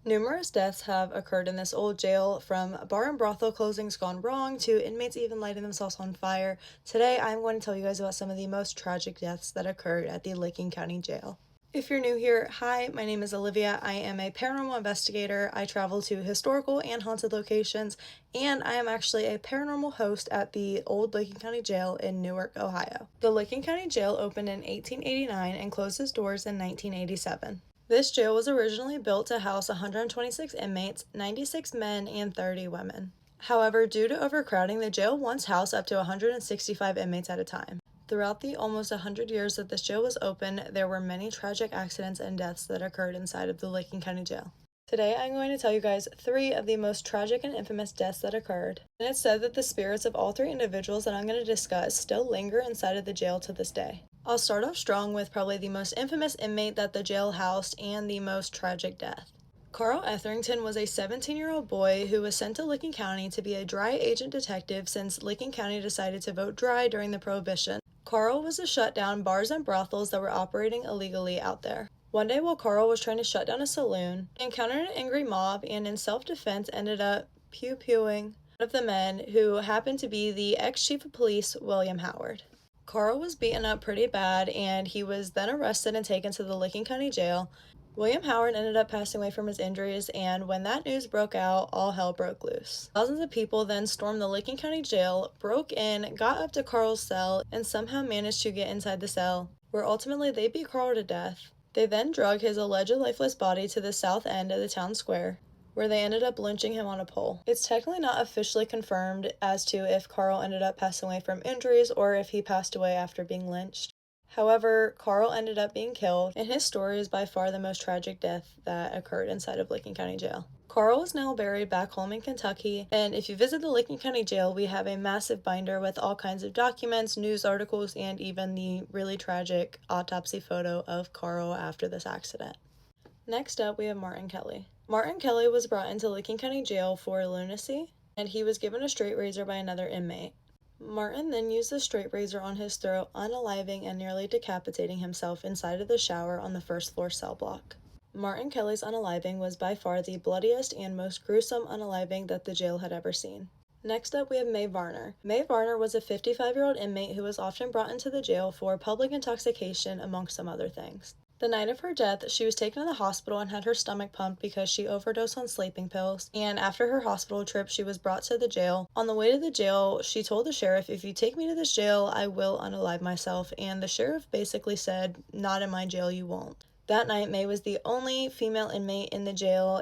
Numerous deaths have occurred in this old jail, from bar and brothel closings gone wrong to inmates even lighting themselves on fire. Today, I'm going to tell you guys about some of the most tragic deaths that occurred at the Licking County Jail. If you're new here, hi, my name is Olivia. I am a paranormal investigator. I travel to historical and haunted locations, and I am actually a paranormal host at the old Licking County Jail in Newark, Ohio. The Licking County Jail opened in 1889 and closed its doors in 1987. This jail was originally built to house 126 inmates, 96 men, and 30 women. However, due to overcrowding, the jail once housed up to 165 inmates at a time. Throughout the almost 100 years that this jail was open, there were many tragic accidents and deaths that occurred inside of the Licking County Jail. Today, I'm going to tell you guys 3 of the most tragic and infamous deaths that occurred. And it's said that the spirits of all 3 individuals that I'm going to discuss still linger inside of the jail to this day. I'll start off strong with probably the most infamous inmate that the jail housed and the most tragic death. Carl Etherington was a 17-year-old boy who was sent to Licking County to be a dry agent detective since Licking County decided to vote dry during the Prohibition. Carl was to shut down bars and brothels that were operating illegally out there. One day while Carl was trying to shut down a saloon, he encountered an angry mob and in self-defense ended up pew-pewing one of the men, who happened to be the ex-chief of police, William Howard. Carl was beaten up pretty bad, and he was then arrested and taken to the Licking County Jail. William Howard ended up passing away from his injuries, and when that news broke out, all hell broke loose. Thousands of people then stormed the Licking County Jail, broke in, got up to Carl's cell, and somehow managed to get inside the cell, where ultimately they beat Carl to death. They then drug his alleged lifeless body to the south end of the town square, where they ended up lynching him on a pole. It's technically not officially confirmed as to if Carl ended up passing away from injuries or if he passed away after being lynched. However, Carl ended up being killed, and his story is by far the most tragic death that occurred inside of Licking County Jail. Carl is now buried back home in Kentucky, and if you visit the Licking County Jail, we have a massive binder with all kinds of documents, news articles, and even the really tragic autopsy photo of Carl after this accident. Next up, we have Martin Kelly. Martin Kelly was brought into Licking County Jail for lunacy, and he was given a straight razor by another inmate. Martin then used the straight razor on his throat, unaliving and nearly decapitating himself inside of the shower on the first floor cell block. Martin Kelly's unaliving was by far the bloodiest and most gruesome unaliving that the jail had ever seen. Next up, we have Mae Varner. Mae Varner was a 55-year-old inmate who was often brought into the jail for public intoxication, amongst some other things. The night of her death, she was taken to the hospital and had her stomach pumped because she overdosed on sleeping pills, and after her hospital trip, she was brought to the jail. On the way to the jail, she told the sheriff, "If you take me to this jail, I will unalive myself," and the sheriff basically said, "Not in my jail, you won't." That night, Mae was the only female inmate in the jail,